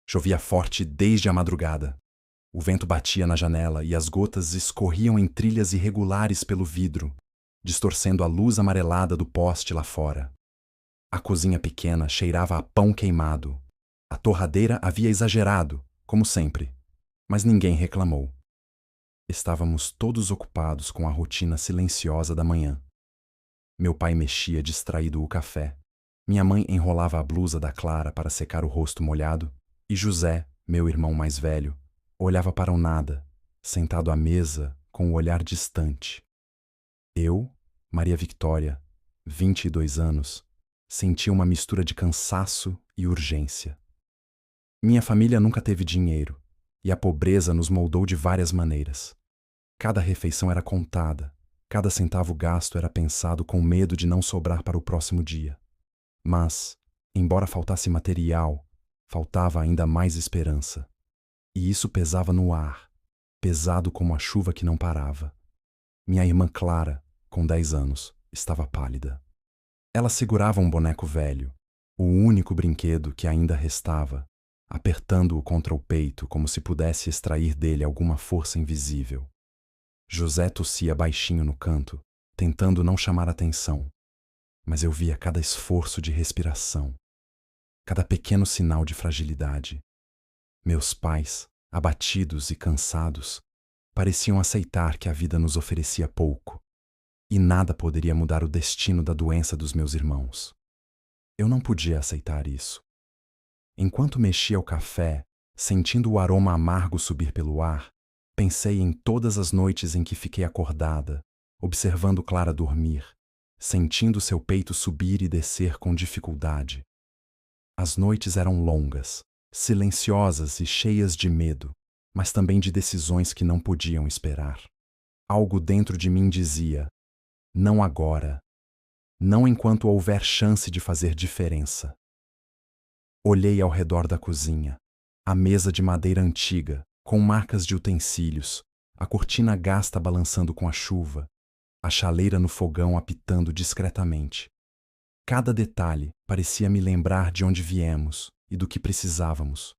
Chovia forte desde a madrugada. O vento batia na janela e as gotas escorriam em trilhas irregulares pelo vidro, distorcendo a luz amarelada do poste lá fora. A cozinha pequena cheirava a pão queimado. A torradeira havia exagerado, como sempre, mas ninguém reclamou. Estávamos todos ocupados com a rotina silenciosa da manhã. Meu pai mexia distraído o café. Minha mãe enrolava a blusa da Clara para secar o rosto molhado, e José, meu irmão mais velho, olhava para o nada, sentado à mesa com o olhar distante. Eu, Maria Victória, 22 anos, sentia uma mistura de cansaço e urgência. Minha família nunca teve dinheiro, e a pobreza nos moldou de várias maneiras. Cada refeição era contada, cada centavo gasto era pensado com medo de não sobrar para o próximo dia. Mas, embora faltasse material, faltava ainda mais esperança. E isso pesava no ar, pesado como a chuva que não parava. Minha irmã Clara, com 10 anos, estava pálida. Ela segurava um boneco velho, o único brinquedo que ainda restava, apertando-o contra o peito como se pudesse extrair dele alguma força invisível. José tossia baixinho no canto, tentando não chamar atenção, mas eu via cada esforço de respiração, cada pequeno sinal de fragilidade. Meus pais, abatidos e cansados, pareciam aceitar que a vida nos oferecia pouco, e nada poderia mudar o destino da doença dos meus irmãos. Eu não podia aceitar isso. Enquanto mexia o café, sentindo o aroma amargo subir pelo ar, pensei em todas as noites em que fiquei acordada, observando Clara dormir, sentindo seu peito subir e descer com dificuldade. As noites eram longas, silenciosas e cheias de medo, mas também de decisões que não podiam esperar. Algo dentro de mim dizia: não agora, não enquanto houver chance de fazer diferença. Olhei ao redor da cozinha, a mesa de madeira antiga, com marcas de utensílios, a cortina gasta balançando com a chuva, a chaleira no fogão apitando discretamente. Cada detalhe parecia me lembrar de onde viemos e do que precisávamos.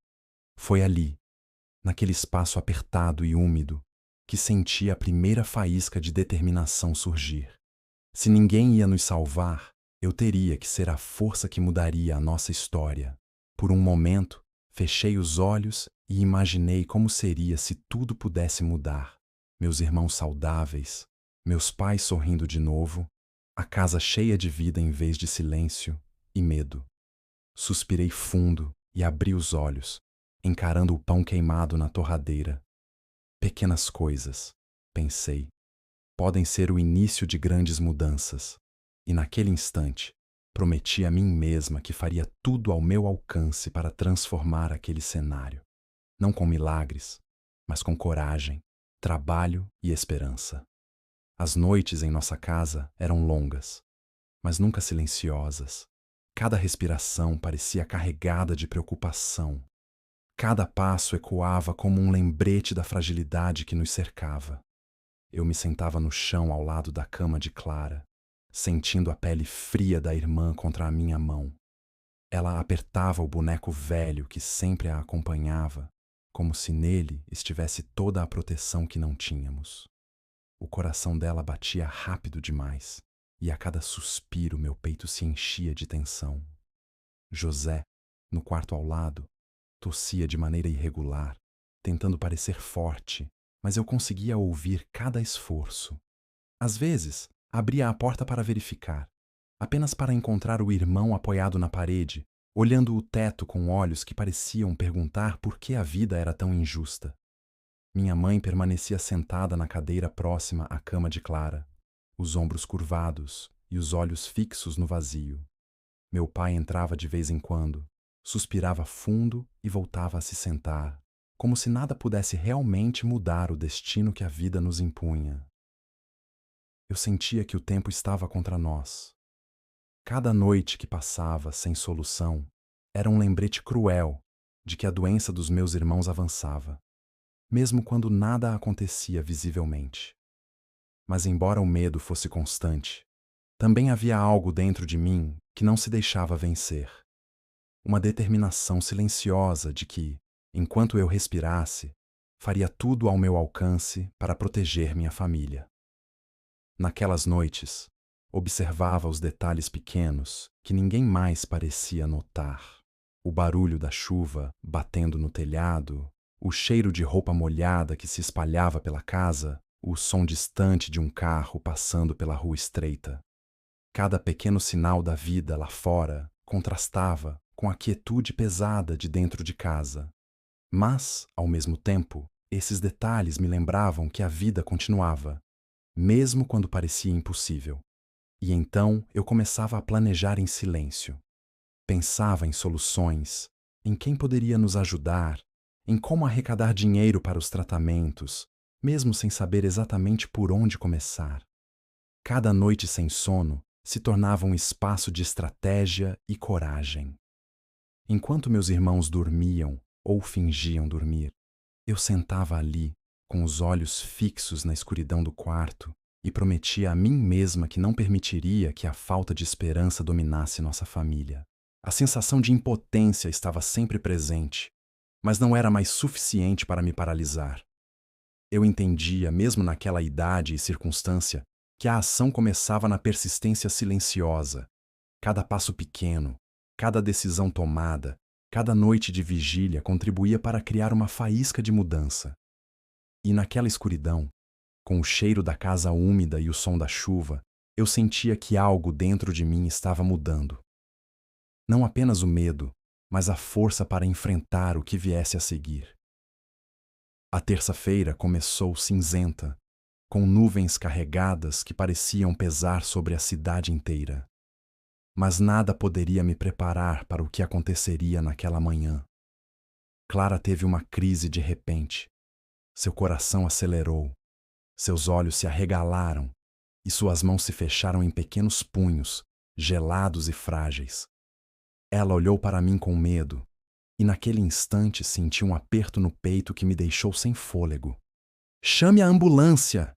Foi ali, naquele espaço apertado e úmido, que senti a primeira faísca de determinação surgir. Se ninguém ia nos salvar, eu teria que ser a força que mudaria a nossa história. Por um momento, fechei os olhos e imaginei como seria se tudo pudesse mudar. Meus irmãos saudáveis, meus pais sorrindo de novo, a casa cheia de vida em vez de silêncio e medo. Suspirei fundo e abri os olhos, encarando o pão queimado na torradeira. Pequenas coisas, pensei, podem ser o início de grandes mudanças. E naquele instante, prometi a mim mesma que faria tudo ao meu alcance para transformar aquele cenário. Não com milagres, mas com coragem, trabalho e esperança. As noites em nossa casa eram longas, mas nunca silenciosas. Cada respiração parecia carregada de preocupação. Cada passo ecoava como um lembrete da fragilidade que nos cercava. Eu me sentava no chão ao lado da cama de Clara, sentindo a pele fria da irmã contra a minha mão. Ela apertava o boneco velho que sempre a acompanhava, como se nele estivesse toda a proteção que não tínhamos. O coração dela batia rápido demais, e a cada suspiro meu peito se enchia de tensão. José, no quarto ao lado, tossia de maneira irregular, tentando parecer forte, mas eu conseguia ouvir cada esforço. Às vezes, abria a porta para verificar, apenas para encontrar o irmão apoiado na parede, olhando o teto com olhos que pareciam perguntar por que a vida era tão injusta. Minha mãe permanecia sentada na cadeira próxima à cama de Clara, os ombros curvados e os olhos fixos no vazio. Meu pai entrava de vez em quando, suspirava fundo e voltava a se sentar, como se nada pudesse realmente mudar o destino que a vida nos impunha. Eu sentia que o tempo estava contra nós. Cada noite que passava sem solução era um lembrete cruel de que a doença dos meus irmãos avançava, mesmo quando nada acontecia visivelmente. Mas embora o medo fosse constante, também havia algo dentro de mim que não se deixava vencer. uma determinação silenciosa de que, enquanto eu respirasse, faria tudo ao meu alcance para proteger minha família. Naquelas noites, observava os detalhes pequenos que ninguém mais parecia notar. O barulho da chuva batendo no telhado, o cheiro de roupa molhada que se espalhava pela casa, o som distante de um carro passando pela rua estreita. Cada pequeno sinal da vida lá fora contrastava com a quietude pesada de dentro de casa. Mas, ao mesmo tempo, esses detalhes me lembravam que a vida continuava, mesmo quando parecia impossível. E então eu começava a planejar em silêncio. Pensava em soluções, em quem poderia nos ajudar, em como arrecadar dinheiro para os tratamentos, mesmo sem saber exatamente por onde começar. Cada noite sem sono se tornava um espaço de estratégia e coragem. Enquanto meus irmãos dormiam ou fingiam dormir, eu sentava ali, com os olhos fixos na escuridão do quarto, e prometia a mim mesma que não permitiria que a falta de esperança dominasse nossa família. A sensação de impotência estava sempre presente, mas não era mais suficiente para me paralisar. Eu entendia, mesmo naquela idade e circunstância, que a ação começava na persistência silenciosa. Cada passo pequeno, cada decisão tomada, cada noite de vigília contribuía para criar uma faísca de mudança. E naquela escuridão, com o cheiro da casa úmida e o som da chuva, eu sentia que algo dentro de mim estava mudando. Não apenas o medo, mas a força para enfrentar o que viesse a seguir. A terça-feira começou cinzenta, com nuvens carregadas que pareciam pesar sobre a cidade inteira. Mas nada poderia me preparar para o que aconteceria naquela manhã. Clara teve uma crise de repente. Seu coração acelerou, seus olhos se arregalaram e suas mãos se fecharam em pequenos punhos, gelados e frágeis. Ela olhou para mim com medo, e naquele instante senti um aperto no peito que me deixou sem fôlego. "Chame a ambulância!"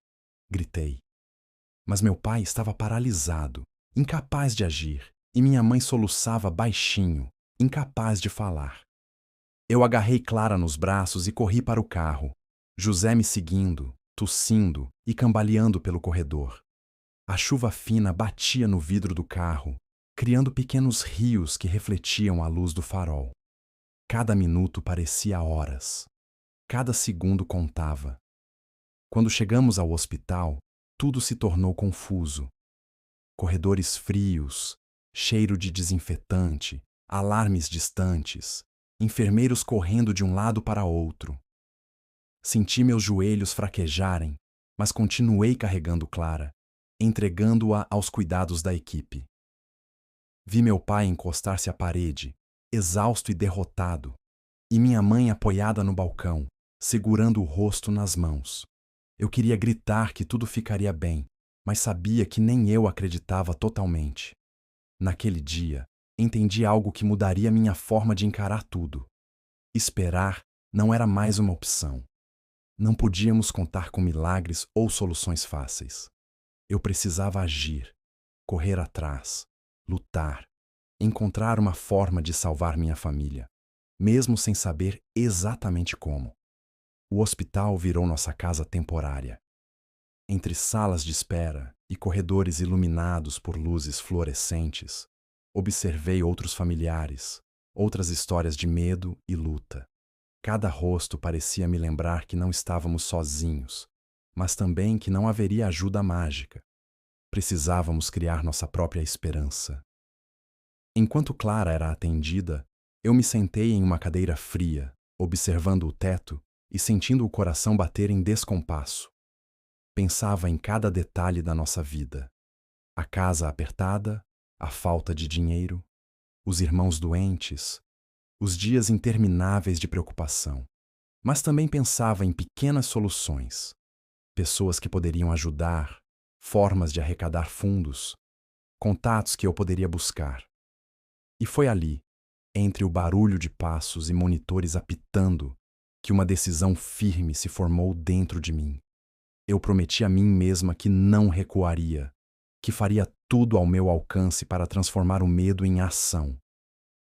gritei. Mas meu pai estava paralisado, incapaz de agir, e minha mãe soluçava baixinho, incapaz de falar. Eu agarrei Clara nos braços e corri para o carro, José me seguindo, tossindo e cambaleando pelo corredor. A chuva fina batia no vidro do carro, criando pequenos rios que refletiam a luz do farol. Cada minuto parecia horas. Cada segundo contava. Quando chegamos ao hospital, tudo se tornou confuso. Corredores frios, cheiro de desinfetante, alarmes distantes, enfermeiros correndo de um lado para outro. Senti meus joelhos fraquejarem, mas continuei carregando Clara, entregando-a aos cuidados da equipe. Vi meu pai encostar-se à parede, exausto e derrotado, e minha mãe apoiada no balcão, segurando o rosto nas mãos. Eu queria gritar que tudo ficaria bem, mas sabia que nem eu acreditava totalmente. Naquele dia, entendi algo que mudaria minha forma de encarar tudo. Esperar não era mais uma opção. Não podíamos contar com milagres ou soluções fáceis. Eu precisava agir, correr atrás, lutar, encontrar uma forma de salvar minha família, mesmo sem saber exatamente como. O hospital virou nossa casa temporária. Entre salas de espera e corredores iluminados por luzes fluorescentes, observei outros familiares, outras histórias de medo e luta. Cada rosto parecia me lembrar que não estávamos sozinhos, mas também que não haveria ajuda mágica. Precisávamos criar nossa própria esperança. Enquanto Clara era atendida, eu me sentei em uma cadeira fria, observando o teto e sentindo o coração bater em descompasso. Pensava em cada detalhe da nossa vida. A casa apertada, a falta de dinheiro, os irmãos doentes, os dias intermináveis de preocupação. Mas também pensava em pequenas soluções, pessoas que poderiam ajudar, formas de arrecadar fundos, contatos que eu poderia buscar. E foi ali, entre o barulho de passos e monitores apitando, que uma decisão firme se formou dentro de mim. Eu prometi a mim mesma que não recuaria, que faria tudo ao meu alcance para transformar o medo em ação.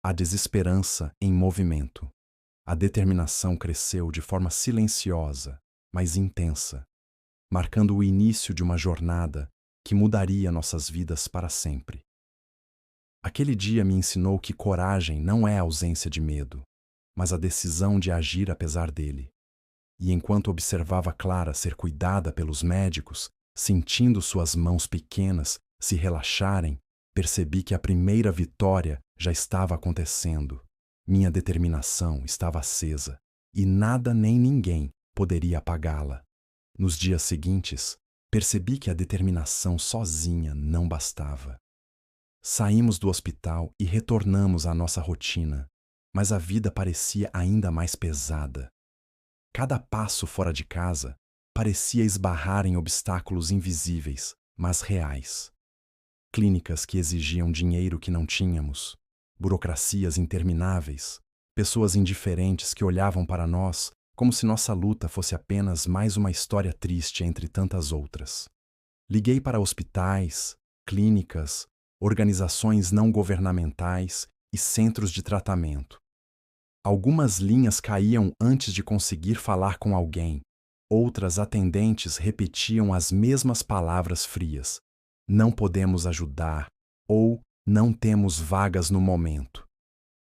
a desesperança em movimento. A determinação cresceu de forma silenciosa, mas intensa, marcando o início de uma jornada que mudaria nossas vidas para sempre. Aquele dia me ensinou que coragem não é ausência de medo, mas a decisão de agir apesar dele. E enquanto observava Clara ser cuidada pelos médicos, sentindo suas mãos pequenas se relaxarem, percebi que a primeira vitória já estava acontecendo. Minha determinação estava acesa, e nada nem ninguém poderia apagá-la. Nos dias seguintes, percebi que a determinação sozinha não bastava. Saímos do hospital e retornamos à nossa rotina, mas a vida parecia ainda mais pesada. Cada passo fora de casa parecia esbarrar em obstáculos invisíveis, mas reais. Clínicas que exigiam dinheiro que não tínhamos, burocracias intermináveis, pessoas indiferentes que olhavam para nós como se nossa luta fosse apenas mais uma história triste entre tantas outras. Liguei para hospitais, clínicas, organizações não governamentais e centros de tratamento. Algumas linhas caíam antes de conseguir falar com alguém. Outras atendentes repetiam as mesmas palavras frias. Não podemos ajudar ou não temos vagas no momento.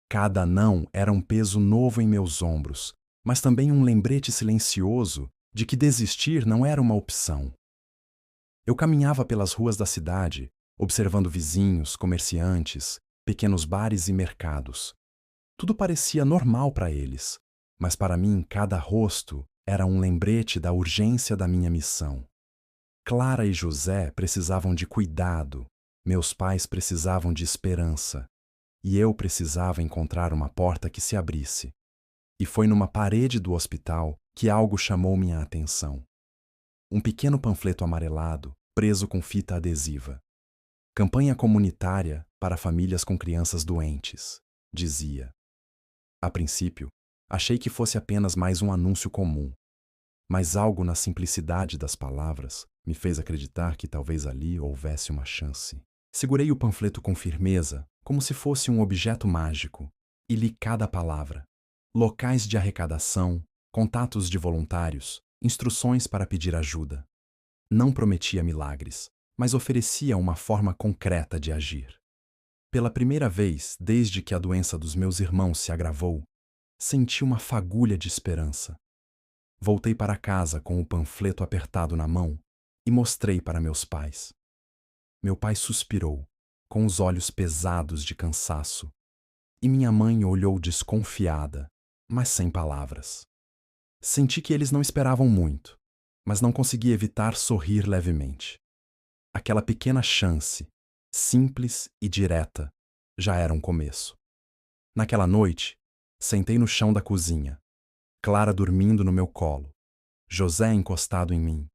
Cada não era um peso novo em meus ombros, mas também um lembrete silencioso de que desistir não era uma opção. Eu caminhava pelas ruas da cidade, observando vizinhos, comerciantes, pequenos bares e mercados. Tudo parecia normal para eles, mas para mim cada rosto era um lembrete da urgência da minha missão. Clara e José precisavam de cuidado, meus pais precisavam de esperança, e eu precisava encontrar uma porta que se abrisse. E foi numa parede do hospital que algo chamou minha atenção. Um pequeno panfleto amarelado, preso com fita adesiva. Campanha comunitária para famílias com crianças doentes, dizia. A princípio, achei que fosse apenas mais um anúncio comum, mas algo na simplicidade das palavras me fez acreditar que talvez ali houvesse uma chance. Segurei o panfleto com firmeza, como se fosse um objeto mágico, e li cada palavra. Locais de arrecadação, contatos de voluntários, instruções para pedir ajuda. Não prometia milagres, mas oferecia uma forma concreta de agir. Pela primeira vez desde que a doença dos meus irmãos se agravou, senti uma fagulha de esperança. Voltei para casa com o panfleto apertado na mão e mostrei para meus pais. Meu pai suspirou, com os olhos pesados de cansaço, e minha mãe olhou desconfiada, mas sem palavras. Senti que eles não esperavam muito, mas não consegui evitar sorrir levemente. Aquela pequena chance, simples e direta, já era um começo. Naquela noite, sentei no chão da cozinha, Clara dormindo no meu colo, José encostado em mim,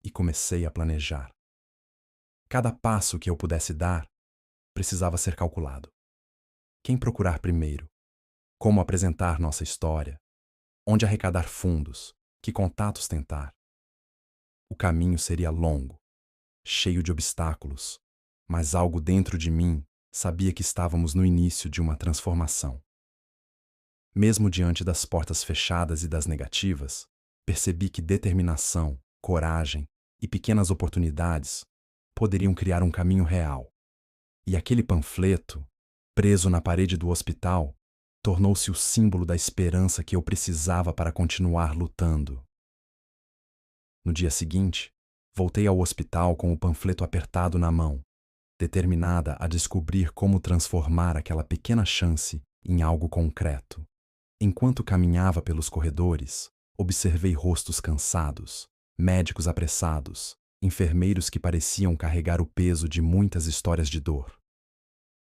e comecei a planejar. Cada passo que eu pudesse dar precisava ser calculado. Quem procurar primeiro? Como apresentar nossa história? Onde arrecadar fundos? Que contatos tentar? O caminho seria longo, cheio de obstáculos, mas algo dentro de mim sabia que estávamos no início de uma transformação. Mesmo diante das portas fechadas e das negativas, percebi que determinação, coragem e pequenas oportunidades poderiam criar um caminho real. E aquele panfleto, preso na parede do hospital, tornou-se o símbolo da esperança que eu precisava para continuar lutando. No dia seguinte, voltei ao hospital com o panfleto apertado na mão, determinada a descobrir como transformar aquela pequena chance em algo concreto. Enquanto caminhava pelos corredores, observei rostos cansados, médicos apressados, enfermeiros que pareciam carregar o peso de muitas histórias de dor.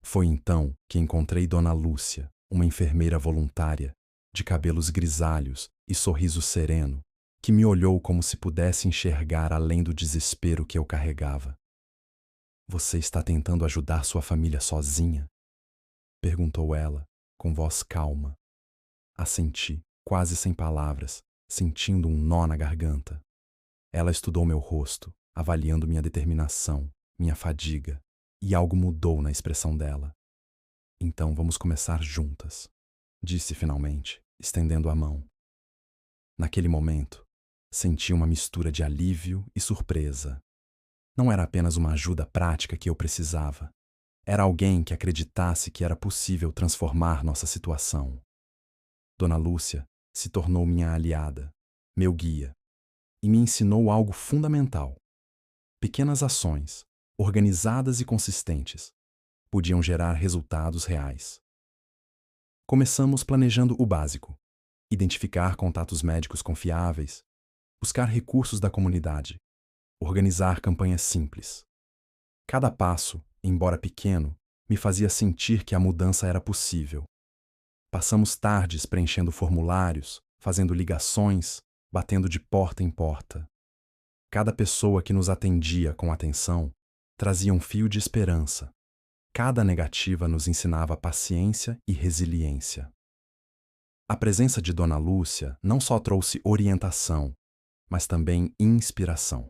Foi então que encontrei Dona Lúcia, uma enfermeira voluntária, de cabelos grisalhos e sorriso sereno, que me olhou como se pudesse enxergar além do desespero que eu carregava. "Você está tentando ajudar sua família sozinha?" perguntou ela, com voz calma. Assenti, quase sem palavras, sentindo um nó na garganta. Ela estudou meu rosto, avaliando minha determinação, minha fadiga, e algo mudou na expressão dela. Então vamos começar juntas, disse finalmente, estendendo a mão. Naquele momento, senti uma mistura de alívio e surpresa. Não era apenas uma ajuda prática que eu precisava. Era alguém que acreditasse que era possível transformar nossa situação. Dona Lúcia se tornou minha aliada, meu guia, e me ensinou algo fundamental. Pequenas ações, organizadas e consistentes, podiam gerar resultados reais. Começamos planejando o básico: identificar contatos médicos confiáveis, buscar recursos da comunidade, organizar campanhas simples. Cada passo, embora pequeno, me fazia sentir que a mudança era possível. Passamos tardes preenchendo formulários, fazendo ligações, batendo de porta em porta. Cada pessoa que nos atendia com atenção trazia um fio de esperança. Cada negativa nos ensinava paciência e resiliência. A presença de Dona Lúcia não só trouxe orientação, mas também inspiração.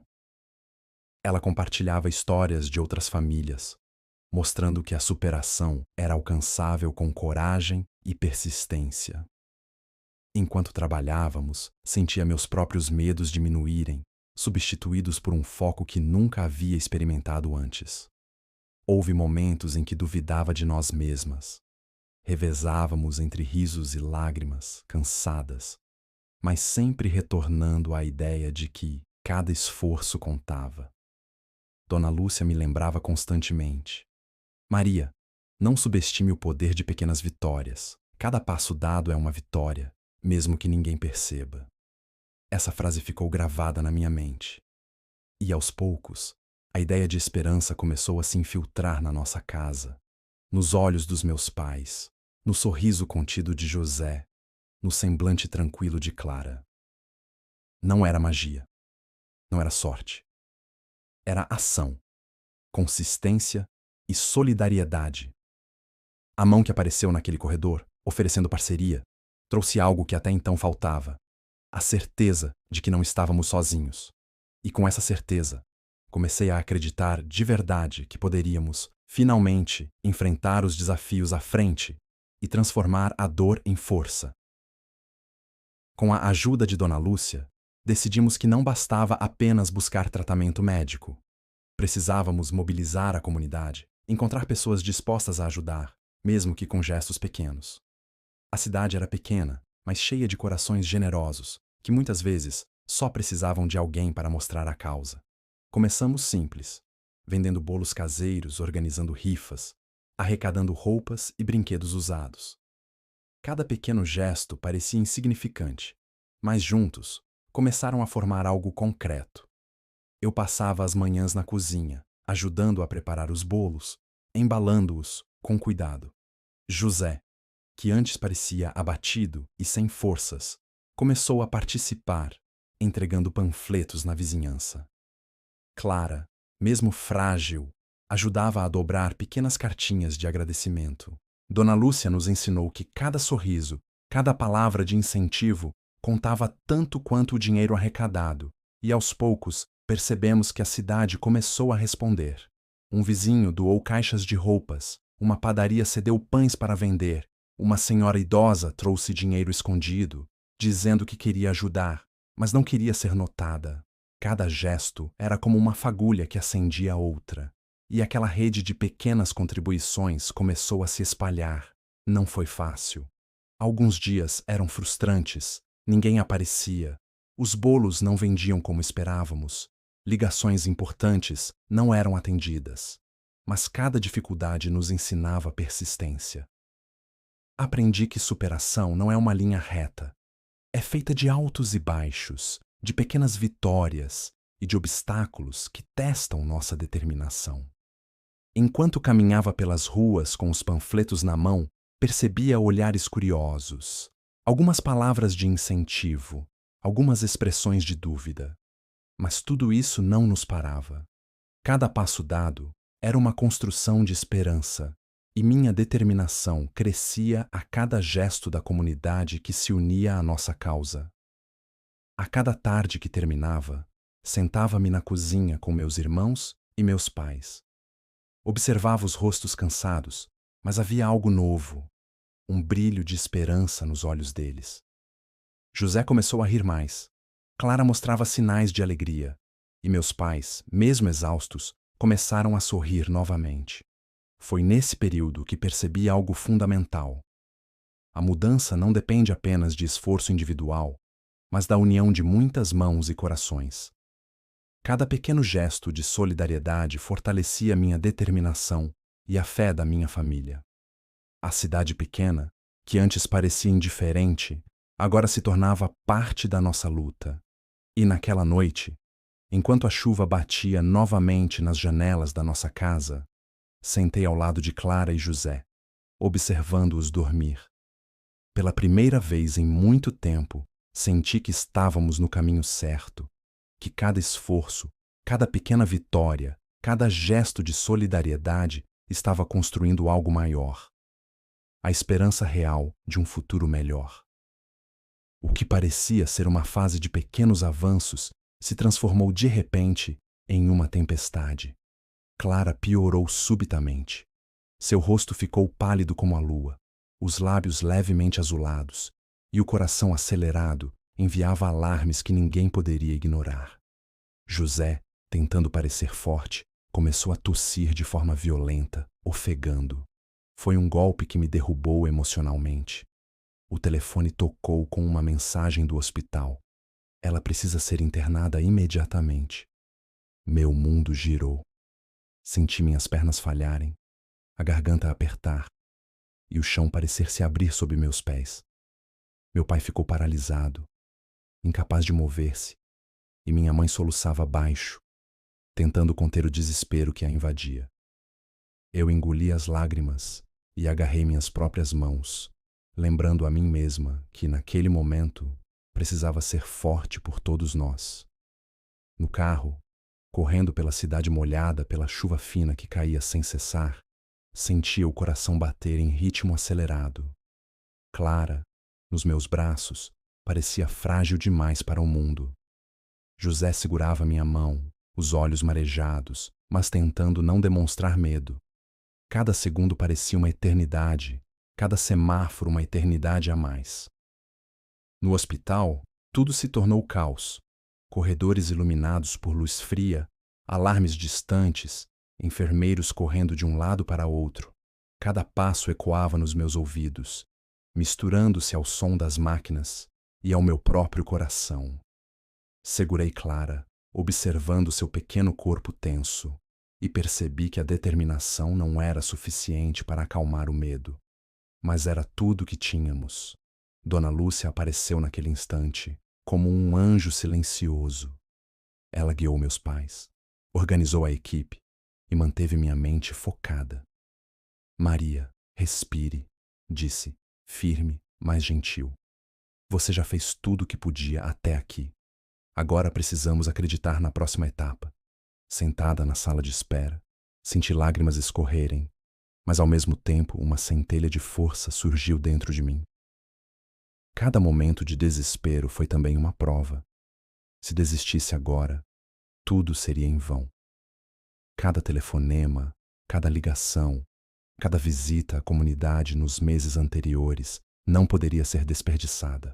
Ela compartilhava histórias de outras famílias, mostrando que a superação era alcançável com coragem e persistência. Enquanto trabalhávamos, sentia meus próprios medos diminuírem, substituídos por um foco que nunca havia experimentado antes. Houve momentos em que duvidava de nós mesmas. Revezávamos entre risos e lágrimas, cansadas, mas sempre retornando à ideia de que cada esforço contava. Dona Lúcia me lembrava constantemente: Maria, não subestime o poder de pequenas vitórias. Cada passo dado é uma vitória, mesmo que ninguém perceba. Essa frase ficou gravada na minha mente. E aos poucos, a ideia de esperança começou a se infiltrar na nossa casa, nos olhos dos meus pais, no sorriso contido de José, no semblante tranquilo de Clara. Não era magia, não era sorte. Era ação, consistência e solidariedade. A mão que apareceu naquele corredor, oferecendo parceria, trouxe algo que até então faltava: a certeza de que não estávamos sozinhos. E com essa certeza, comecei a acreditar de verdade que poderíamos, finalmente, enfrentar os desafios à frente e transformar a dor em força. Com a ajuda de Dona Lúcia, decidimos que não bastava apenas buscar tratamento médico. Precisávamos mobilizar a comunidade, encontrar pessoas dispostas a ajudar, mesmo que com gestos pequenos. A cidade era pequena, mas cheia de corações generosos, que muitas vezes só precisavam de alguém para mostrar a causa. Começamos simples, vendendo bolos caseiros, organizando rifas, arrecadando roupas e brinquedos usados. Cada pequeno gesto parecia insignificante, mas juntos começaram a formar algo concreto. Eu passava as manhãs na cozinha, ajudando a preparar os bolos, embalando-os com cuidado. José, que antes parecia abatido e sem forças, começou a participar, entregando panfletos na vizinhança. Clara, mesmo frágil, ajudava a dobrar pequenas cartinhas de agradecimento. Dona Lúcia nos ensinou que cada sorriso, cada palavra de incentivo contava tanto quanto o dinheiro arrecadado, e aos poucos percebemos que a cidade começou a responder. Um vizinho doou caixas de roupas, uma padaria cedeu pães para vender, uma senhora idosa trouxe dinheiro escondido, dizendo que queria ajudar, mas não queria ser notada. Cada gesto era como uma fagulha que acendia a outra, e aquela rede de pequenas contribuições começou a se espalhar. Não foi fácil. Alguns dias eram frustrantes, ninguém aparecia, os bolos não vendiam como esperávamos, ligações importantes não eram atendidas, mas cada dificuldade nos ensinava persistência. Aprendi que superação não é uma linha reta. É feita de altos e baixos, de pequenas vitórias e de obstáculos que testam nossa determinação. Enquanto caminhava pelas ruas com os panfletos na mão, percebia olhares curiosos, algumas palavras de incentivo, algumas expressões de dúvida. Mas tudo isso não nos parava. Cada passo dado era uma construção de esperança, e minha determinação crescia a cada gesto da comunidade que se unia à nossa causa. A cada tarde que terminava, sentava-me na cozinha com meus irmãos e meus pais. Observava os rostos cansados, Mas havia algo novo, um brilho de esperança nos olhos deles. José começou a rir mais. Clara mostrava sinais de alegria. E meus pais, mesmo exaustos, começaram a sorrir novamente. Foi nesse período que percebi algo fundamental. A mudança não depende apenas de esforço individual, mas da união de muitas mãos e corações. Cada pequeno gesto de solidariedade fortalecia minha determinação e a fé da minha família. A cidade pequena, que antes parecia indiferente, agora se tornava parte da nossa luta. E naquela noite, enquanto a chuva batia novamente nas janelas da nossa casa, sentei ao lado de Clara e José, observando-os dormir. Pela primeira vez em muito tempo, senti que estávamos no caminho certo, que cada esforço, cada pequena vitória, cada gesto de solidariedade estava construindo algo maior. A esperança real de um futuro melhor. O que parecia ser uma fase de pequenos avanços se transformou de repente em uma tempestade. Clara piorou subitamente. Seu rosto ficou pálido como a lua, os lábios levemente azulados, e o coração acelerado enviava alarmes que ninguém poderia ignorar. José, tentando parecer forte, começou a tossir de forma violenta, ofegando. Foi um golpe que me derrubou emocionalmente. O telefone tocou com uma mensagem do hospital. Ela precisa ser internada imediatamente. Meu mundo girou. Senti minhas pernas falharem, a garganta apertar e o chão parecer se abrir sob meus pés. Meu pai ficou paralisado, incapaz de mover-se, e minha mãe soluçava baixo, tentando conter o desespero que a invadia. Eu engoli as lágrimas e agarrei minhas próprias mãos, lembrando a mim mesma que, naquele momento, precisava ser forte por todos nós. No carro, correndo pela cidade molhada pela chuva fina que caía sem cessar, sentia o coração bater em ritmo acelerado. Clara, nos meus braços, parecia frágil demais para o mundo. José segurava minha mão, os olhos marejados, mas tentando não demonstrar medo. Cada segundo parecia uma eternidade, cada semáforo uma eternidade a mais. No hospital, tudo se tornou caos. Corredores iluminados por luz fria, alarmes distantes, enfermeiros correndo de um lado para outro. Cada passo ecoava nos meus ouvidos, misturando-se ao som das máquinas e ao meu próprio coração. Segurei Clara, observando seu pequeno corpo tenso, e percebi que a determinação não era suficiente para acalmar o medo. Mas era tudo o que tínhamos. Dona Lúcia apareceu naquele instante, como um anjo silencioso. Ela guiou meus pais, organizou a equipe e manteve minha mente focada. Maria, respire, disse, firme, mas gentil. Você já fez tudo o que podia até aqui. Agora precisamos acreditar na próxima etapa. Sentada na sala de espera, senti lágrimas escorrerem, mas ao mesmo tempo uma centelha de força surgiu dentro de mim. Cada momento de desespero foi também uma prova. Se desistisse agora, tudo seria em vão. Cada telefonema, cada ligação, cada visita à comunidade nos meses anteriores não poderia ser desperdiçada.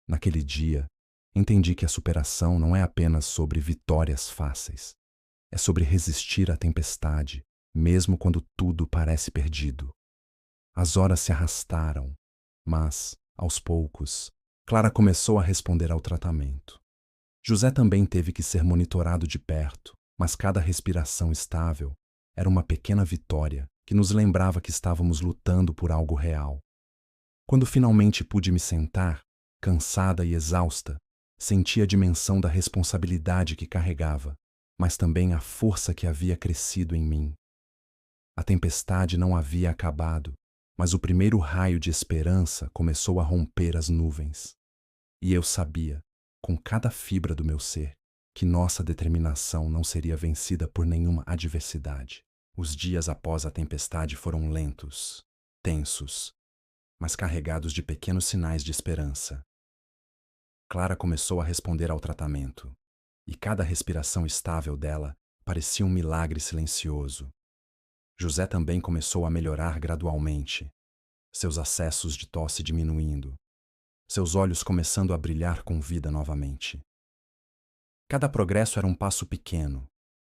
Naquele dia, entendi que a superação não é apenas sobre vitórias fáceis. É sobre resistir à tempestade, mesmo quando tudo parece perdido. As horas se arrastaram, mas, aos poucos, Clara começou a responder ao tratamento. José também teve que ser monitorado de perto, mas cada respiração estável era uma pequena vitória que nos lembrava que estávamos lutando por algo real. Quando finalmente pude me sentar, cansada e exausta, senti a dimensão da responsabilidade que carregava, mas também a força que havia crescido em mim. A tempestade não havia acabado, mas o primeiro raio de esperança começou a romper as nuvens. E eu sabia, com cada fibra do meu ser, que nossa determinação não seria vencida por nenhuma adversidade. Os dias após a tempestade foram lentos, tensos, mas carregados de pequenos sinais de esperança. Clara começou a responder ao tratamento, e cada respiração estável dela parecia um milagre silencioso. José também começou a melhorar gradualmente, seus acessos de tosse diminuindo, seus olhos começando a brilhar com vida novamente. Cada progresso era um passo pequeno,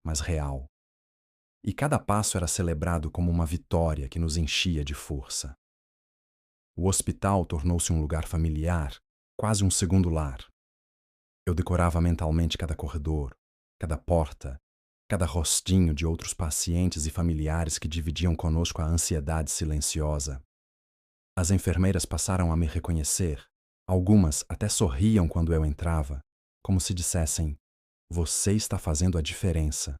mas real. E cada passo era celebrado como uma vitória que nos enchia de força. O hospital tornou-se um lugar familiar, quase um segundo lar. Eu decorava mentalmente cada corredor, cada porta, cada rostinho de outros pacientes e familiares que dividiam conosco a ansiedade silenciosa. As enfermeiras passaram a me reconhecer. Algumas até sorriam quando eu entrava, como se dissessem: "Você está fazendo a diferença."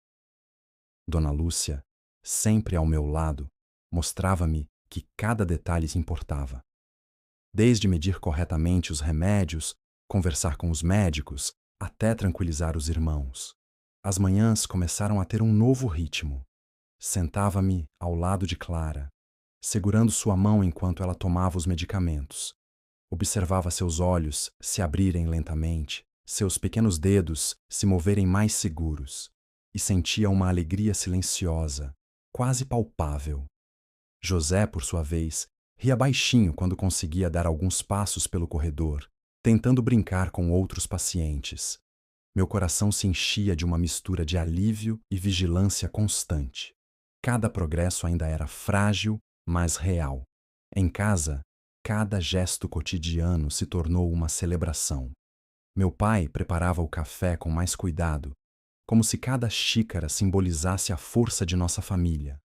Dona Lúcia, sempre ao meu lado, mostrava-me que cada detalhe importava. Desde medir corretamente os remédios, conversar com os médicos, até tranquilizar os irmãos. As manhãs começaram a ter um novo ritmo. Sentava-me ao lado de Clara, segurando sua mão enquanto ela tomava os medicamentos. Observava seus olhos se abrirem lentamente, seus pequenos dedos se moverem mais seguros, e sentia uma alegria silenciosa, quase palpável. José, por sua vez, ria baixinho quando conseguia dar alguns passos pelo corredor, tentando brincar com outros pacientes. Meu coração se enchia de uma mistura de alívio e vigilância constante. Cada progresso ainda era frágil, mas real. Em casa, cada gesto cotidiano se tornou uma celebração. Meu pai preparava o café com mais cuidado, como se cada xícara simbolizasse a força de nossa família.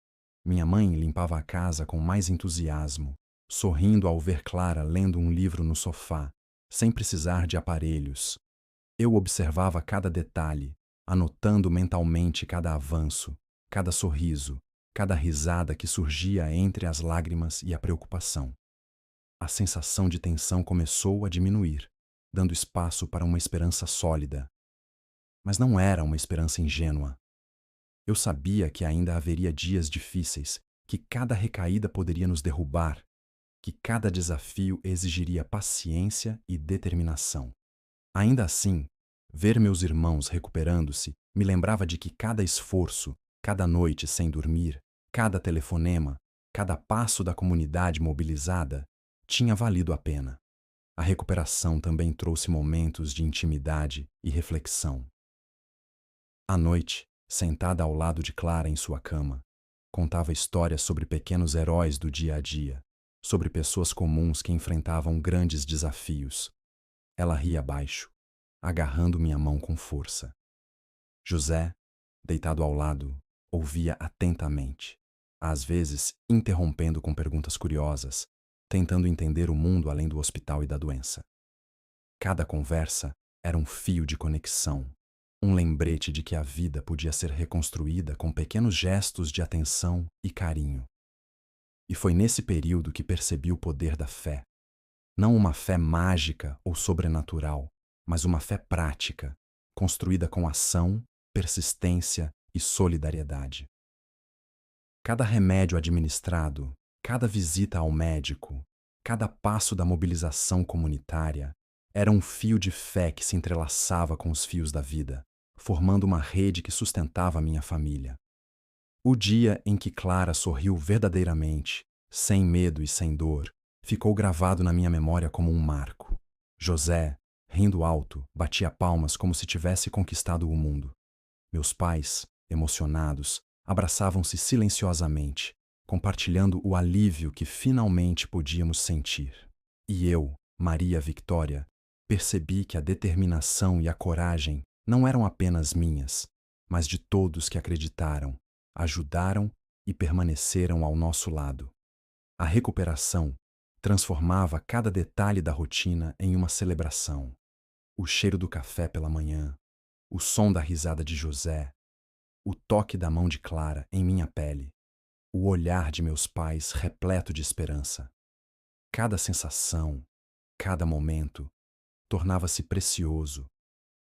Minha mãe limpava a casa com mais entusiasmo, sorrindo ao ver Clara lendo um livro no sofá, sem precisar de aparelhos. Eu observava cada detalhe, anotando mentalmente cada avanço, cada sorriso, cada risada que surgia entre as lágrimas e a preocupação. A sensação de tensão começou a diminuir, dando espaço para uma esperança sólida. Mas não era uma esperança ingênua. Eu sabia que ainda haveria dias difíceis, que cada recaída poderia nos derrubar, que cada desafio exigiria paciência e determinação. Ainda assim, ver meus irmãos recuperando-se me lembrava de que cada esforço, cada noite sem dormir, cada telefonema, cada passo da comunidade mobilizada tinha valido a pena. A recuperação também trouxe momentos de intimidade e reflexão. À noite, sentada ao lado de Clara em sua cama, contava histórias sobre pequenos heróis do dia a dia, sobre pessoas comuns que enfrentavam grandes desafios. Ela ria baixo, agarrando minha mão com força. José, deitado ao lado, ouvia atentamente, às vezes interrompendo com perguntas curiosas, tentando entender o mundo além do hospital e da doença. Cada conversa era um fio de conexão, um lembrete de que a vida podia ser reconstruída com pequenos gestos de atenção e carinho. E foi nesse período que percebi o poder da fé. Não uma fé mágica ou sobrenatural, mas uma fé prática, construída com ação, persistência e solidariedade. Cada remédio administrado, cada visita ao médico, cada passo da mobilização comunitária era um fio de fé que se entrelaçava com os fios da vida, formando uma rede que sustentava a minha família. O dia em que Clara sorriu verdadeiramente, sem medo e sem dor, ficou gravado na minha memória como um marco. José, rindo alto, batia palmas como se tivesse conquistado o mundo. Meus pais, emocionados, abraçavam-se silenciosamente, compartilhando o alívio que finalmente podíamos sentir. E eu, Maria Victória, percebi que a determinação e a coragem não eram apenas minhas, mas de todos que acreditaram, ajudaram e permaneceram ao nosso lado. A recuperação transformava cada detalhe da rotina em uma celebração. O cheiro do café pela manhã, o som da risada de José, o toque da mão de Clara em minha pele, o olhar de meus pais repleto de esperança. Cada sensação, cada momento, tornava-se precioso,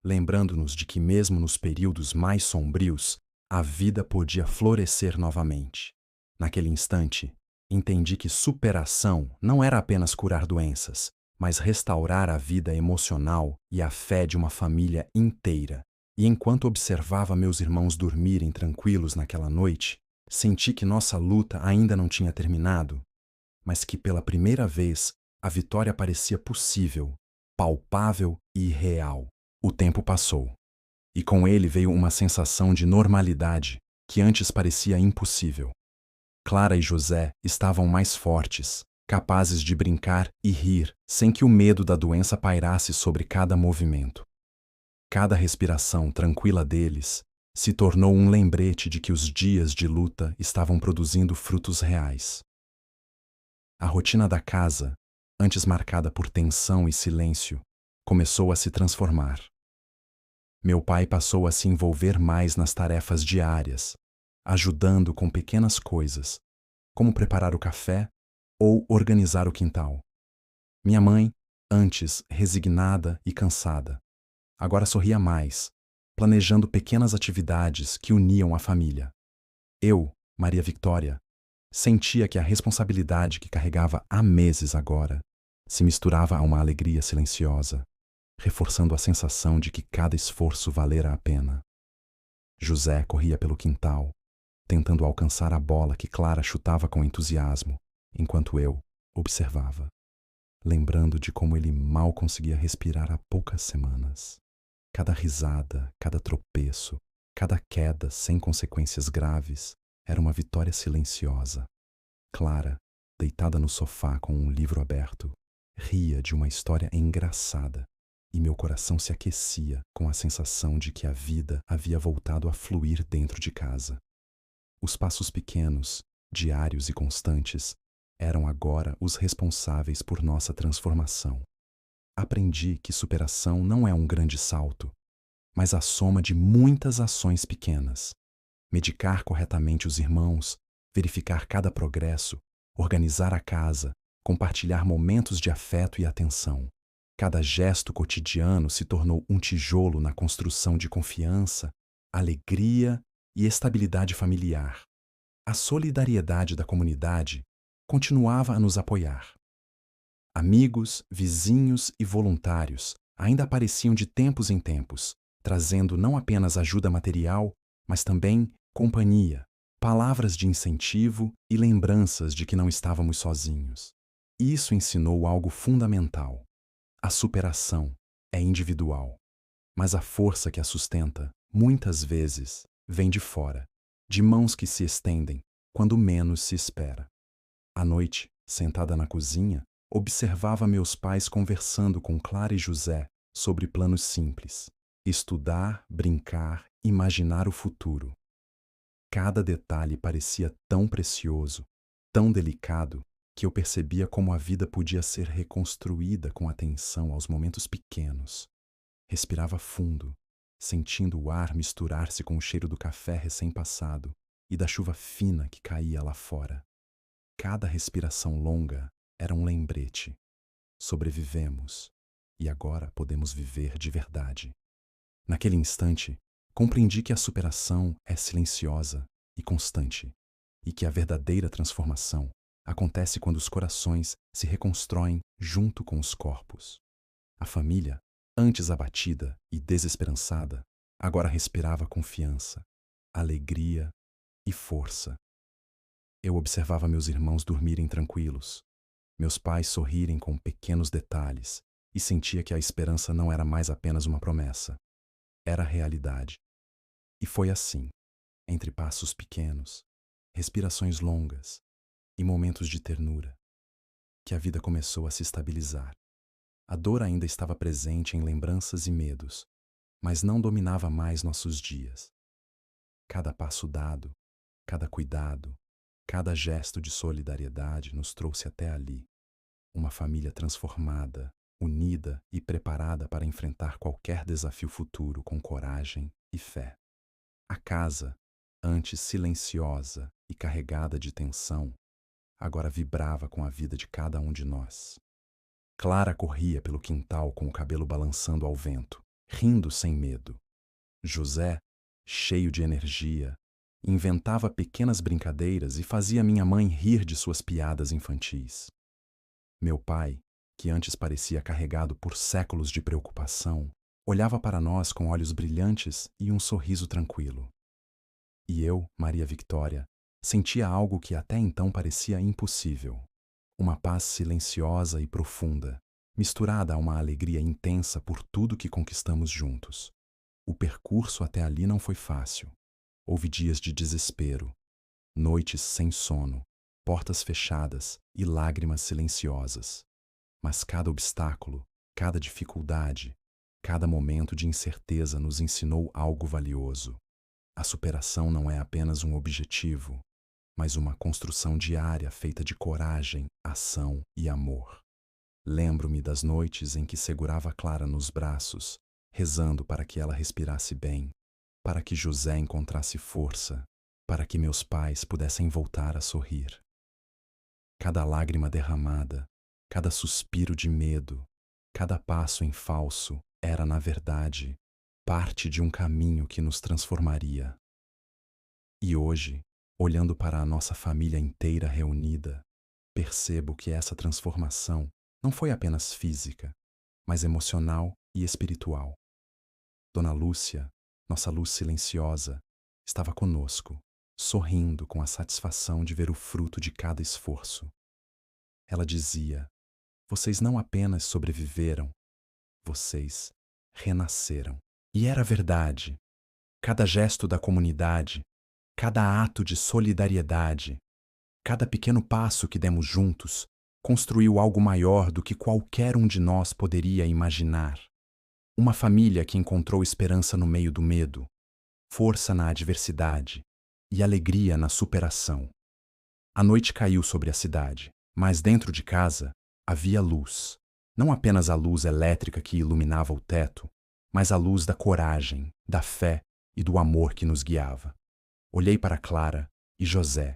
lembrando-nos de que mesmo nos períodos mais sombrios, a vida podia florescer novamente. Naquele instante, entendi que superação não era apenas curar doenças, mas restaurar a vida emocional e a fé de uma família inteira. E enquanto observava meus irmãos dormirem tranquilos naquela noite, Senti que nossa luta ainda não tinha terminado, mas que pela primeira vez a vitória parecia possível, palpável e real. O tempo passou, e com ele veio uma sensação de normalidade que antes parecia impossível. Clara e José estavam mais fortes, capazes de brincar e rir sem que o medo da doença pairasse sobre cada movimento. Cada respiração tranquila deles se tornou um lembrete de que os dias de luta estavam produzindo frutos reais. A rotina da casa, antes marcada por tensão e silêncio, começou a se transformar. Meu pai passou a se envolver mais nas tarefas diárias, ajudando com pequenas coisas, como preparar o café ou organizar o quintal. Minha mãe, antes resignada e cansada, agora sorria mais, planejando pequenas atividades que uniam a família. Eu, Maria Victória, sentia que a responsabilidade que carregava há meses agora se misturava a uma alegria silenciosa, reforçando a sensação de que cada esforço valera a pena. José corria pelo quintal, tentando alcançar a bola que Clara chutava com entusiasmo, enquanto eu observava, lembrando de como ele mal conseguia respirar há poucas semanas. Cada risada, cada tropeço, cada queda sem consequências graves era uma vitória silenciosa. Clara, deitada no sofá com um livro aberto, ria de uma história engraçada, e meu coração se aquecia com a sensação de que a vida havia voltado a fluir dentro de casa. Os passos pequenos, diários e constantes, eram agora os responsáveis por nossa transformação. Aprendi que superação não é um grande salto, mas a soma de muitas ações pequenas. Medicar corretamente os irmãos, verificar cada progresso, organizar a casa, compartilhar momentos de afeto e atenção. Cada gesto cotidiano se tornou um tijolo na construção de confiança, alegria e estabilidade familiar. A solidariedade da comunidade continuava a nos apoiar. Amigos, vizinhos e voluntários ainda apareciam de tempos em tempos, trazendo não apenas ajuda material, mas também companhia, palavras de incentivo e lembranças de que não estávamos sozinhos. Isso ensinou algo fundamental. A superação é individual, mas a força que a sustenta, muitas vezes, vem de fora, de mãos que se estendem quando menos se espera. À noite, sentada na cozinha, observava meus pais conversando com Clara e José sobre planos simples: estudar, brincar, imaginar o futuro. Cada detalhe parecia tão precioso, tão delicado, que eu percebia como a vida podia ser reconstruída com atenção aos momentos pequenos. Respirava fundo, sentindo o ar misturar-se com o cheiro do café recém-passado e da chuva fina que caía lá fora. Cada respiração longa era um lembrete. Sobrevivemos, e agora podemos viver de verdade. Naquele instante, compreendi que a superação é silenciosa e constante, e que a verdadeira transformação acontece quando os corações se reconstroem junto com os corpos. A família, antes abatida e desesperançada, agora respirava confiança, alegria e força. Eu observava meus irmãos dormirem tranquilos, meus pais sorrirem com pequenos detalhes, e sentia que a esperança não era mais apenas uma promessa, era realidade. E foi assim, entre passos pequenos, respirações longas e momentos de ternura, que a vida começou a se estabilizar. A dor ainda estava presente em lembranças e medos, mas não dominava mais nossos dias. Cada passo dado, cada cuidado, cada gesto de solidariedade nos trouxe até ali. Uma família transformada, unida e preparada para enfrentar qualquer desafio futuro com coragem e fé. A casa, antes silenciosa e carregada de tensão, agora vibrava com a vida de cada um de nós. Clara corria pelo quintal com o cabelo balançando ao vento, rindo sem medo. José, cheio de energia, inventava pequenas brincadeiras e fazia minha mãe rir de suas piadas infantis. Meu pai, que antes parecia carregado por séculos de preocupação, olhava para nós com olhos brilhantes e um sorriso tranquilo. E eu, Maria Victória, Sentia algo que até então parecia impossível. Uma paz silenciosa e profunda, misturada a uma alegria intensa por tudo que conquistamos juntos. O percurso até ali não foi fácil. Houve dias de desespero, noites sem sono, portas fechadas e lágrimas silenciosas. Mas cada obstáculo, cada dificuldade, cada momento de incerteza nos ensinou algo valioso. A superação não é apenas um objetivo, mas uma construção diária feita de coragem, ação e amor. Lembro-me das noites em que segurava Clara nos braços, rezando para que ela respirasse bem, para que José encontrasse força, para que meus pais pudessem voltar a sorrir. Cada lágrima derramada, cada suspiro de medo, cada passo em falso era, na verdade, parte de um caminho que nos transformaria. E hoje, olhando para a nossa família inteira reunida, percebo que essa transformação não foi apenas física, mas emocional e espiritual. Dona Lúcia, nossa luz silenciosa, estava conosco, sorrindo com a satisfação de ver o fruto de cada esforço. Ela dizia: "Vocês não apenas sobreviveram, vocês renasceram." E era verdade. Cada gesto da comunidade, cada ato de solidariedade, cada pequeno passo que demos juntos construiu algo maior do que qualquer um de nós poderia imaginar. Uma família que encontrou esperança no meio do medo, força na adversidade e alegria na superação. A noite caiu sobre a cidade, mas dentro de casa havia luz. Não apenas a luz elétrica que iluminava o teto, mas a luz da coragem, da fé e do amor que nos guiava. Olhei para Clara e José,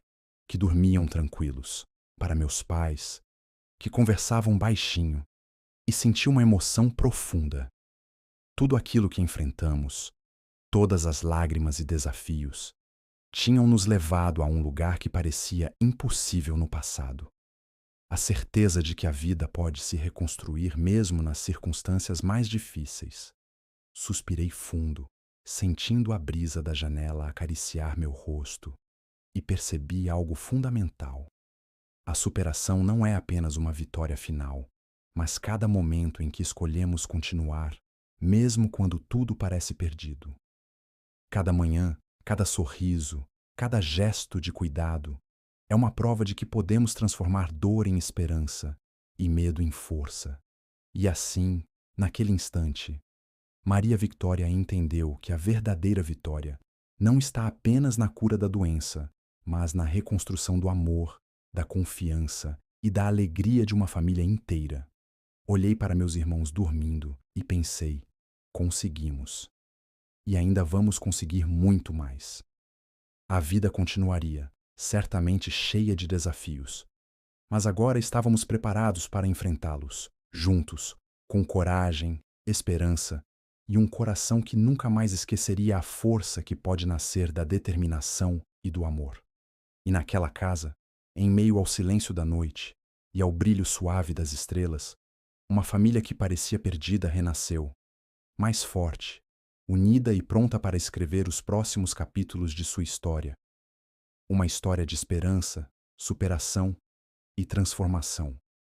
que dormiam tranquilos, para meus pais, que conversavam baixinho, e senti uma emoção profunda. Tudo aquilo que enfrentamos, todas as lágrimas e desafios, tinham nos levado a um lugar que parecia impossível no passado. A certeza de que a vida pode se reconstruir mesmo nas circunstâncias mais difíceis. Suspirei fundo, sentindo a brisa da janela acariciar meu rosto, e percebi algo fundamental. A superação não é apenas uma vitória final, mas cada momento em que escolhemos continuar, mesmo quando tudo parece perdido. Cada manhã, cada sorriso, cada gesto de cuidado é uma prova de que podemos transformar dor em esperança e medo em força. E assim, naquele instante, Maria Victória entendeu que a verdadeira vitória não está apenas na cura da doença, mas na reconstrução do amor, da confiança e da alegria de uma família inteira. Olhei para meus irmãos dormindo e pensei: conseguimos. E ainda vamos conseguir muito mais. A vida continuaria, certamente cheia de desafios, mas agora estávamos preparados para enfrentá-los, juntos, com coragem, esperança e um coração que nunca mais esqueceria a força que pode nascer da determinação e do amor. E naquela casa, em meio ao silêncio da noite e ao brilho suave das estrelas, uma família que parecia perdida renasceu, mais forte, unida e pronta para escrever os próximos capítulos de sua história. Uma história de esperança, superação e transformação.